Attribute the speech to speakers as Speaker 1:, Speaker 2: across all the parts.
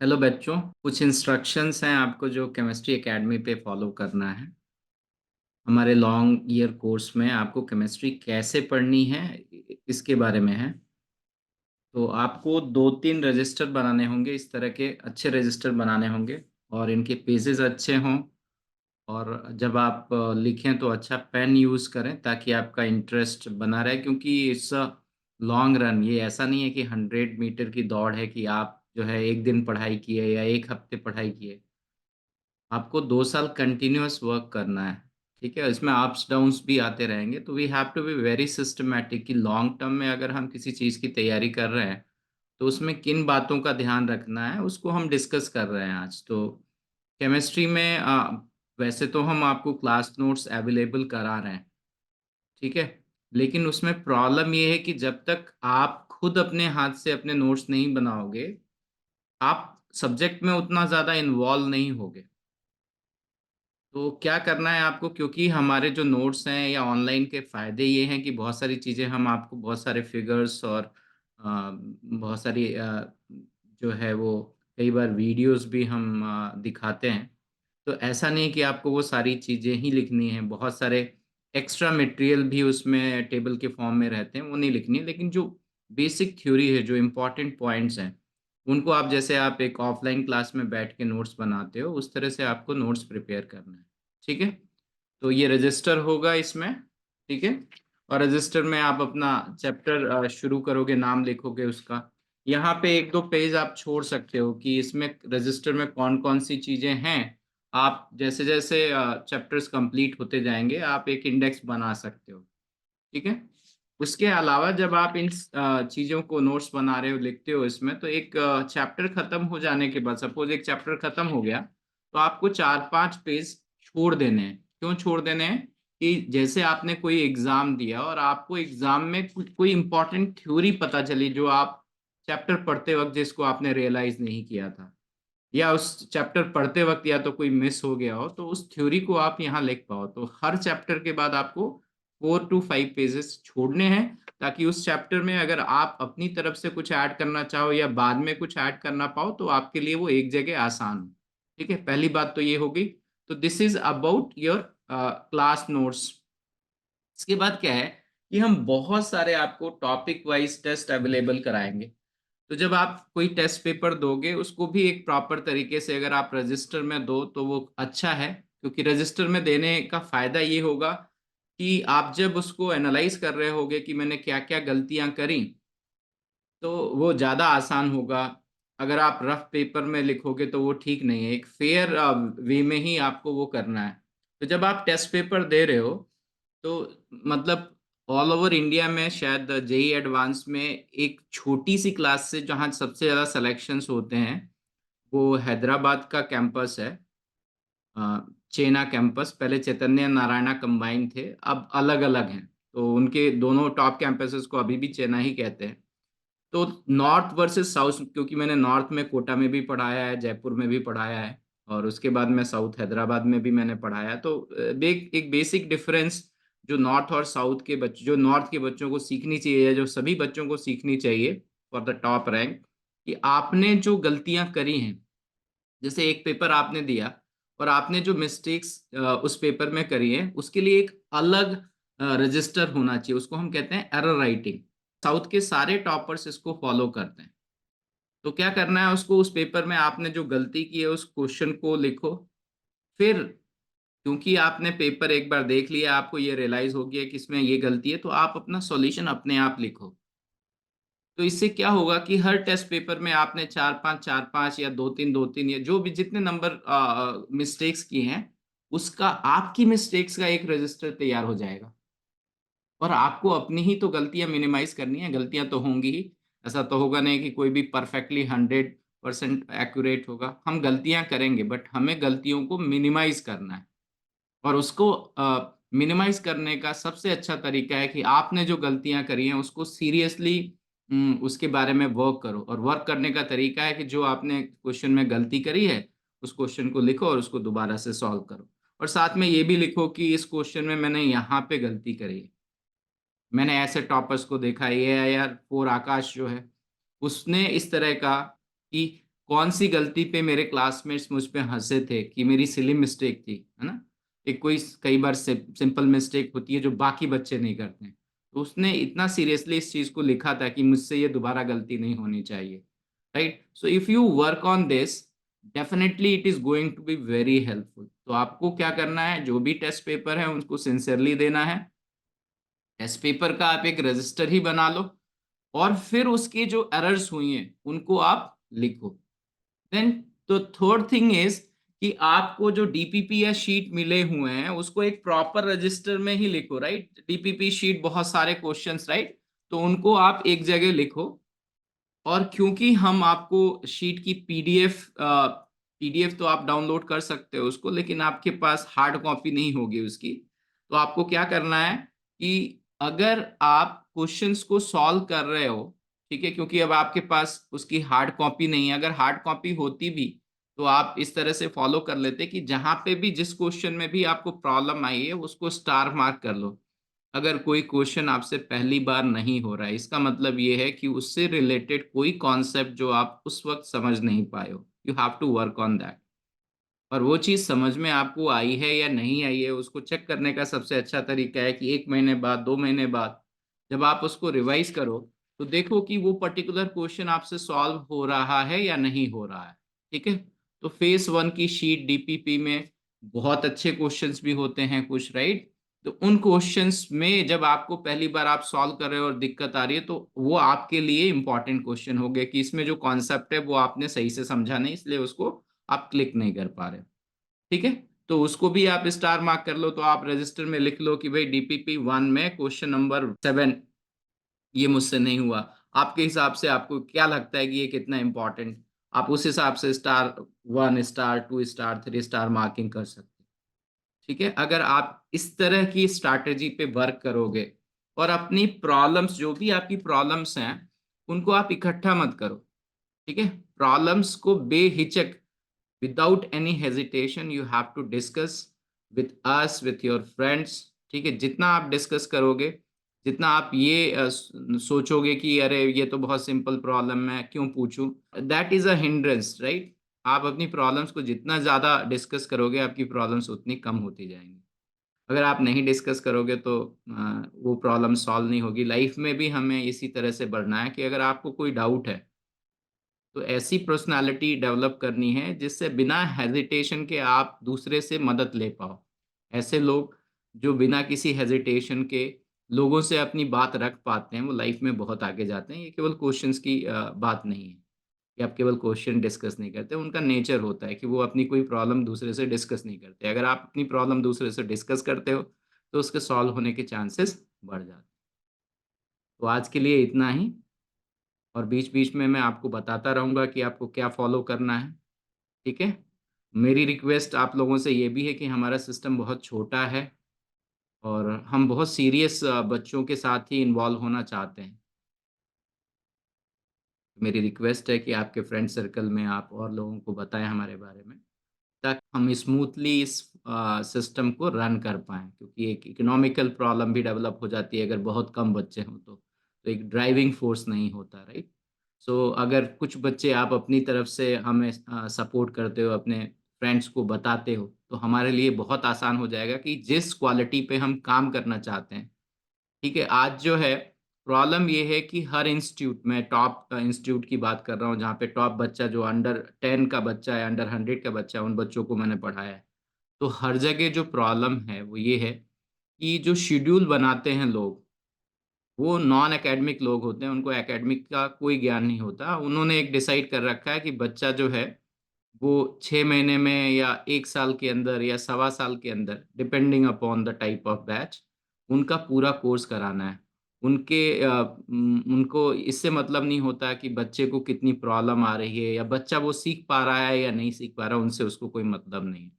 Speaker 1: Hello बच्चों, कुछ instructions हैं आपको जो केमिस्ट्री एकेडमी पे फॉलो करना है। हमारे लॉन्ग ईयर कोर्स में आपको केमिस्ट्री कैसे पढ़नी है इसके बारे में है। तो आपको 2-3 रजिस्टर बनाने होंगे, इस तरह के अच्छे रजिस्टर बनाने होंगे और इनके पेजेस अच्छे हों। और जब आप लिखें तो अच्छा पेन यूज़ करें ताकि आपका इंटरेस्ट बना रहे, क्योंकि इट्स लॉन्ग रन। ये ऐसा नहीं है कि 100 मीटर की दौड़ है कि आप जो है एक दिन पढ़ाई किए या एक हफ्ते पढ़ाई किए। आपको 2 साल कंटिन्यूअस वर्क करना है। ठीक है, इसमें अप्स डाउन्स भी आते रहेंगे, तो we have to be very systematic कि लॉन्ग टर्म में अगर हम किसी चीज़ की तैयारी कर रहे हैं तो उसमें किन बातों का ध्यान रखना है उसको हम डिस्कस कर रहे हैं आज। तो केमिस्ट्री में वैसे तो हम आपको क्लास नोट्स अवेलेबल करा रहे हैं, ठीक है। लेकिन उसमें प्रॉब्लम ये है कि जब तक आप खुद अपने हाथ से अपने नोट्स नहीं बनाओगे, आप सब्जेक्ट में उतना ज़्यादा इन्वॉल्व नहीं होगे। तो क्या करना है आपको, क्योंकि हमारे जो नोट्स हैं या ऑनलाइन के फ़ायदे ये हैं कि बहुत सारी चीज़ें हम आपको बहुत सारे फिगर्स और बहुत सारी जो है वो कई बार वीडियोस भी हम दिखाते हैं। तो ऐसा नहीं कि आपको वो सारी चीज़ें ही लिखनी है, बहुत सारे एक्स्ट्रा मटेरियल भी उसमें टेबल के फॉर्म में रहते हैं, वो नहीं लिखनी है। लेकिन जो बेसिक थ्योरी है, जो इम्पोर्टेंट पॉइंट्स हैं, उनको आप जैसे आप एक ऑफलाइन क्लास में बैठ के नोट्स बनाते हो उस तरह से आपको नोट्स प्रिपेयर करना है। ठीक है, तो ये रजिस्टर होगा इसमें। ठीक है, और रजिस्टर में आप अपना चैप्टर शुरू करोगे, नाम लिखोगे उसका। यहाँ पे एक दो पेज आप छोड़ सकते हो कि इसमें रजिस्टर में कौन कौन सी चीजें हैं। आप जैसे जैसे चैप्टर्स कंप्लीट होते जाएंगे आप एक इंडेक्स बना सकते हो। ठीक है, उसके अलावा जब आप इन चीजों को नोट्स बना रहे हो, लिखते हो इसमें, तो एक चैप्टर खत्म हो जाने के बाद, सपोज एक चैप्टर खत्म हो गया, तो आपको 4-5 पेज छोड़ देने हैं। क्यों छोड़ देने हैं? कि जैसे आपने कोई एग्जाम दिया और आपको एग्जाम में कुछ कोई इंपॉर्टेंट थ्योरी पता चली जो आप चैप्टर पढ़ते वक्त जिसको आपने रियलाइज नहीं किया था, या उस चैप्टर पढ़ते वक्त या तो कोई मिस हो गया हो, तो उस थ्योरी को आप यहाँ लिख पाओ। तो हर चैप्टर के बाद आपको 4-5 पेजेस छोड़ने हैं, ताकि उस चैप्टर में अगर आप अपनी तरफ से कुछ ऐड करना चाहो या बाद में कुछ ऐड करना पाओ तो आपके लिए वो एक जगह आसान हो। ठीक है, पहली बात तो ये होगी। तो this is about your class notes. इसके बाद क्या है कि हम बहुत सारे आपको टॉपिक वाइज टेस्ट अवेलेबल कराएंगे। तो जब आप कोई टेस्ट पेपर दोगे उसको भी एक प्रॉपर तरीके से अगर आप रजिस्टर में दो तो वो अच्छा है, क्योंकि रजिस्टर में देने का फायदा ये होगा कि आप जब उसको एनालाइज कर रहे होगे कि मैंने क्या क्या गलतियां करी, तो वो ज़्यादा आसान होगा। अगर आप रफ पेपर में लिखोगे तो वो ठीक नहीं है, एक फेयर वे में ही आपको वो करना है। तो जब आप टेस्ट पेपर दे रहे हो तो मतलब ऑल ओवर इंडिया में शायद जेई एडवांस में एक छोटी सी क्लास से जहाँ सबसे ज़्यादा सिलेक्शंस होते हैं वो हैदराबाद का कैंपस है। चेना कैंपस, पहले चैतन्य नारायणा कंबाइन थे, अब अलग अलग हैं। तो उनके दोनों टॉप कैंपसेस को अभी भी चेना ही कहते हैं। तो नॉर्थ वर्सेस साउथ, क्योंकि मैंने नॉर्थ में कोटा में भी पढ़ाया है, जयपुर में भी पढ़ाया है, और उसके बाद में साउथ हैदराबाद में भी मैंने पढ़ाया है। तो एक बेसिक डिफरेंस जो नॉर्थ और साउथ के बच्चे, जो नॉर्थ के बच्चों को सीखनी चाहिए, जो सभी बच्चों को सीखनी चाहिए फॉर द टॉप रैंक, कि आपने जो गलतियां करी हैं, जैसे एक पेपर आपने दिया और आपने जो मिस्टेक्स उस पेपर में करी है उसके लिए एक अलग रजिस्टर होना चाहिए, उसको हम कहते हैं एरर राइटिंग। साउथ के सारे टॉपर्स इसको फॉलो करते हैं। तो क्या करना है, उसको उस पेपर में आपने जो गलती की है उस क्वेश्चन को लिखो। फिर क्योंकि आपने पेपर एक बार देख लिया, आपको ये रियलाइज हो गया कि इसमें ये गलती है, तो आप अपना सॉल्यूशन अपने आप लिखो। तो इससे क्या होगा कि हर टेस्ट पेपर में आपने 4-5 या 2-3 या जो भी जितने नंबर मिस्टेक्स किए हैं, उसका आपकी मिस्टेक्स का एक रजिस्टर तैयार हो जाएगा। और आपको अपनी ही तो गलतियां मिनिमाइज करनी है, गलतियां तो होंगी ही। ऐसा तो होगा नहीं कि कोई भी परफेक्टली 100% एक्यूरेट होगा, हम गलतियां करेंगे, बट हमें गलतियों को मिनिमाइज करना है। और उसको मिनिमाइज करने का सबसे अच्छा तरीका है कि आपने जो गलतियां करी हैं उसको सीरियसली उसके बारे में वर्क करो। और वर्क करने का तरीका है कि जो आपने क्वेश्चन में गलती करी है उस क्वेश्चन को लिखो और उसको दोबारा से सॉल्व करो। और साथ में ये भी लिखो कि इस क्वेश्चन में मैंने यहाँ पे गलती करी है। मैंने ऐसे टॉपर्स को देखा है, ये यार फोर आकाश जो है, उसने इस तरह का कि कौन सी गलती पे मेरे क्लासमेट्स मुझ पे हंसे थे कि मेरी सिली मिस्टेक थी, है ना। एक कोई कई बार सिंपल मिस्टेक होती है जो बाकी बच्चे नहीं करते हैं, तो उसने इतना सीरियसली इस चीज को लिखा था कि मुझसे ये दोबारा गलती नहीं होनी चाहिए, right. So if you work on this, definitely it is going to be very helpful. तो आपको क्या करना है, जो भी टेस्ट पेपर है उसको सिंसियरली देना है। टेस्ट पेपर का आप एक रजिस्टर ही बना लो, और फिर उसके जो एरर्स हुई हैं उनको आप लिखो। देन तो थर्ड थिंग इज कि आपको जो डीपीपी या शीट मिले हुए हैं उसको एक प्रॉपर रजिस्टर में ही लिखो, राइट। डीपीपी शीट बहुत सारे क्वेश्चंस, राइट, तो उनको आप एक जगह लिखो। और क्योंकि हम आपको शीट की पीडीएफ तो आप डाउनलोड कर सकते हो उसको, लेकिन आपके पास हार्ड कॉपी नहीं होगी उसकी। तो आपको क्या करना है कि अगर आप क्वेश्चंस को सॉल्व कर रहे हो, ठीक है, क्योंकि अब आपके पास उसकी हार्ड कॉपी नहीं है, अगर हार्ड कॉपी होती भी तो आप इस तरह से फॉलो कर लेते कि जहां पे भी जिस क्वेश्चन में भी आपको प्रॉब्लम आई है उसको स्टार मार्क कर लो। अगर कोई क्वेश्चन आपसे पहली बार नहीं हो रहा है, इसका मतलब ये है कि उससे रिलेटेड कोई कॉन्सेप्ट जो आप उस वक्त समझ नहीं पाए हो, you have to work on that. और वो चीज़ समझ में आपको आई है या नहीं आई है उसको चेक करने का सबसे अच्छा तरीका है कि 1 महीने बाद, 2 महीने बाद जब आप उसको रिवाइज करो, तो देखो कि वो पर्टिकुलर क्वेश्चन आपसे सॉल्व हो रहा है या नहीं हो रहा है। ठीक है। तो फेस 1 की शीट डीपीपी में बहुत अच्छे क्वेश्चंस भी होते हैं कुछ, राइट। तो उन क्वेश्चंस में जब आपको पहली बार आप सॉल्व कर रहे हो और दिक्कत आ रही है, तो वो आपके लिए इंपॉर्टेंट क्वेश्चन हो गए कि इसमें जो कॉन्सेप्ट है वो आपने सही से समझा नहीं, इसलिए उसको आप क्लिक नहीं कर पा रहे। ठीक है। तो उसको भी आप स्टार मार्क कर लो। तो आप रजिस्टर में लिख लो कि भाई डीपीपी 1 में क्वेश्चन नंबर 7 ये मुझसे नहीं हुआ। आपके हिसाब से आपको क्या लगता है कि ये कितना इंपॉर्टेंट, आप उस हिसाब से star 1, star 2, star 3 star marking कर सकते हैं। ठीक है। अगर आप इस तरह की स्ट्रैटेजी पे वर्क करोगे और अपनी प्रॉब्लम्स, जो भी आपकी प्रॉब्लम्स हैं, उनको आप इकट्ठा मत करो। ठीक है। प्रॉब्लम्स को बेहिचक, without any hesitation, you have to discuss with us, with your friends. ठीक है। जितना आप डिस्कस करोगे, जितना आप ये सोचोगे कि अरे ये तो बहुत सिंपल प्रॉब्लम है, क्यों पूछूं, that is a hindrance, right. आप अपनी प्रॉब्लम्स को जितना ज्यादा डिस्कस करोगे, आपकी प्रॉब्लम्स उतनी कम होती जाएंगी। अगर आप नहीं डिस्कस करोगे तो वो प्रॉब्लम सॉल्व नहीं होगी। लाइफ में भी हमें इसी तरह से बढ़ना है कि अगर आपको कोई डाउट है तो ऐसी पर्सनालिटी डेवलप करनी है जिससे बिना हेजिटेशन के आप दूसरे से मदद ले पाओ। ऐसे लोग जो बिना किसी हेजिटेशन के लोगों से अपनी बात रख पाते हैं, वो लाइफ में बहुत आगे जाते हैं। ये केवल क्वेश्चंस की बात नहीं है कि आप केवल क्वेश्चन डिस्कस नहीं करते, उनका नेचर होता है कि वो अपनी कोई प्रॉब्लम दूसरे से डिस्कस नहीं करते। अगर आप अपनी प्रॉब्लम दूसरे से डिस्कस करते हो तो उसके सॉल्व होने के चांसेस बढ़ जाते हैं। तो आज के लिए इतना ही, और बीच बीच में मैं आपको बताता रहूँगा कि आपको क्या फॉलो करना है। ठीक है। मेरी रिक्वेस्ट आप लोगों से ये भी है कि हमारा सिस्टम बहुत छोटा है और हम बहुत सीरियस बच्चों के साथ ही इन्वॉल्व होना चाहते हैं। मेरी रिक्वेस्ट है कि आपके फ्रेंड सर्कल में आप और लोगों को बताएं हमारे बारे में, ताकि हम स्मूथली इस सिस्टम को रन कर पाएँ, क्योंकि एक इकोनॉमिकल प्रॉब्लम भी डेवलप हो जाती है अगर बहुत कम बच्चे हों तो एक ड्राइविंग फोर्स नहीं होता, राइट। सो अगर कुछ बच्चे आप अपनी तरफ से हमें सपोर्ट करते हो, अपने फ्रेंड्स को बताते हो, तो हमारे लिए बहुत आसान हो जाएगा कि जिस क्वालिटी पे हम काम करना चाहते हैं। ठीक है। आज जो है प्रॉब्लम ये है कि हर इंस्टीट्यूट में, टॉप इंस्टीट्यूट की बात कर रहा हूँ जहाँ पे टॉप बच्चा जो अंडर 10 का बच्चा है, अंडर 100 का बच्चा है, उन बच्चों को मैंने पढ़ाया है। तो हर जगह जो प्रॉब्लम है वो ये है कि जो शेड्यूल बनाते हैं लोग, वो नॉन एकेडमिक लोग होते हैं, उनको एकेडमिक का कोई ज्ञान नहीं होता। उन्होंने एक डिसाइड कर रखा है कि बच्चा जो है वो 6 महीने में या 1 साल के अंदर या सवा साल के अंदर, depending upon the type of batch, उनका पूरा कोर्स कराना है। उनको इससे मतलब नहीं होता कि बच्चे को कितनी प्रॉब्लम आ रही है या बच्चा वो सीख पा रहा है या नहीं सीख पा रहा, उनसे उसको कोई मतलब नहीं है।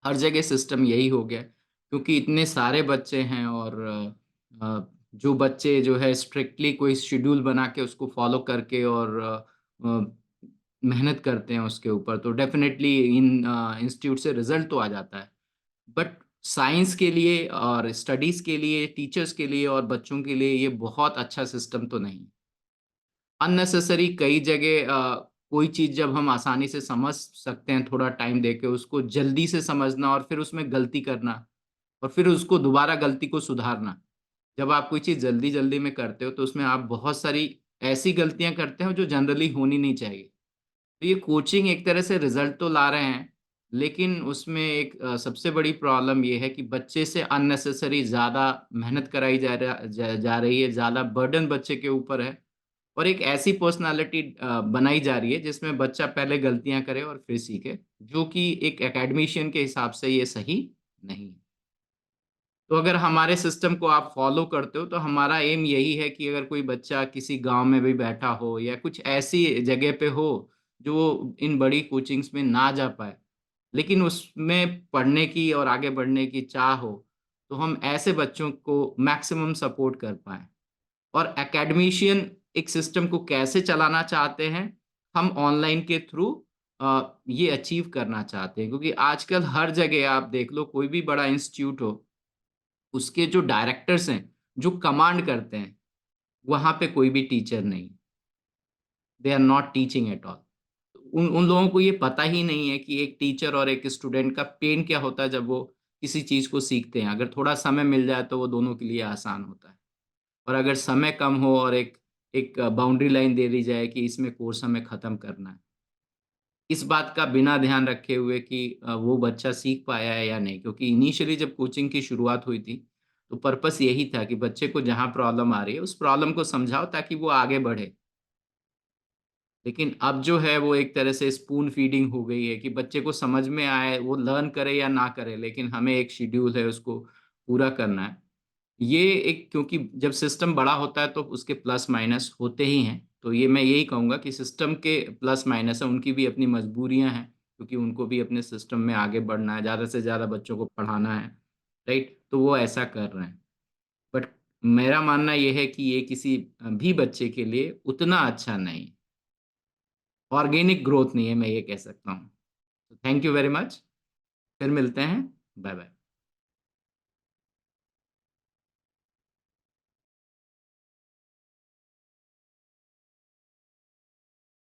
Speaker 1: हर जगह सिस्टम यही हो गया क्योंकि इतने सारे बच्चे हैं, और जो बच्चे जो है स्ट्रिक्टली कोई शेड्यूल बना के उसको फॉलो करके और मेहनत करते हैं उसके ऊपर, तो डेफिनेटली इन इंस्टीट्यूट से रिजल्ट तो आ जाता है। बट साइंस के लिए और स्टडीज के लिए, टीचर्स के लिए और बच्चों के लिए ये बहुत अच्छा सिस्टम तो नहीं। अननेसेसरी कई जगह कोई चीज़ जब हम आसानी से समझ सकते हैं थोड़ा टाइम देके, उसको जल्दी से समझना और फिर उसमें गलती करना और फिर उसको दोबारा गलती को सुधारना। जब आप कोई चीज़ जल्दी-जल्दी में करते हो तो उसमें आप बहुत सारी ऐसी गलतियाँ करते हो जो जनरली होनी नहीं चाहिए। तो ये कोचिंग एक तरह से रिज़ल्ट तो ला रहे हैं, लेकिन उसमें एक सबसे बड़ी प्रॉब्लम ये है कि बच्चे से अननेसेसरी ज़्यादा मेहनत कराई जा रही है, ज़्यादा बर्डन बच्चे के ऊपर है और एक ऐसी पर्सनैलिटी बनाई जा रही है जिसमें बच्चा पहले गलतियाँ करे और फिर सीखे, जो कि एक एकेडमिशियन के हिसाब से ये सही नहीं है। तो अगर हमारे सिस्टम को आप फ़ॉलो करते हो, तो हमारा एम यही है कि अगर कोई बच्चा किसी गाँव में भी बैठा हो या कुछ ऐसी जगह पे हो, जो इन बड़ी कोचिंग्स में ना जा पाए, लेकिन उसमें पढ़ने की और आगे बढ़ने की चाह हो, तो हम ऐसे बच्चों को मैक्सिमम सपोर्ट कर पाएँ। और एकेडमिशियन एक सिस्टम को कैसे चलाना चाहते हैं, हम ऑनलाइन के थ्रू ये अचीव करना चाहते हैं। क्योंकि आजकल हर जगह आप देख लो, कोई भी बड़ा इंस्टीट्यूट हो, उसके जो डायरेक्टर्स हैं, जो कमांड करते हैं, वहाँ पे कोई भी टीचर नहीं। They are not teaching at all. उन उन लोगों को ये पता ही नहीं है कि एक टीचर और एक स्टूडेंट का पेन क्या होता है जब वो किसी चीज़ को सीखते हैं। अगर थोड़ा समय मिल जाए तो वो दोनों के लिए आसान होता है। और अगर समय कम हो और एक एक बाउंड्री लाइन दे दी जाए कि इसमें कोर्स हमें खत्म करना है। इस बात का बिना ध्यान रखे हुए कि वो बच्चा सीख पाया है या नहीं, क्योंकि इनिशियली जब कोचिंग की शुरुआत हुई थी, तो पर्पस यही था कि बच्चे को जहाँ प्रॉब्लम आ रही है, उस प्रॉब्लम को समझाओ ताकि वो आगे बढ़े। लेकिन अब जो है वो एक तरह से स्पून फीडिंग हो गई है कि बच्चे को समझ में आए, वो लर्न करे या ना करे, लेकिन हमें एक शेड्यूल है उसको पूरा करना है। ये एक, क्योंकि जब सिस्टम बड़ा होता है तो उसके प्लस माइनस होते ही हैं। तो ये मैं यही कहूँगा कि सिस्टम के प्लस माइनस हैं, उनकी भी अपनी मजबूरियाँ हैं, क्योंकि उनको भी अपने सिस्टम में आगे बढ़ना है, ज़्यादा से ज़्यादा बच्चों को पढ़ाना है, राइट? तो वो ऐसा कर रहे हैं। बट मेरा मानना ये है कि ये किसी भी बच्चे के लिए उतना अच्छा नहीं, ऑर्गेनिक ग्रोथ नहीं है, मैं ये कह सकता हूँ। Thank you very much. फिर मिलते हैं। बाय-बाय।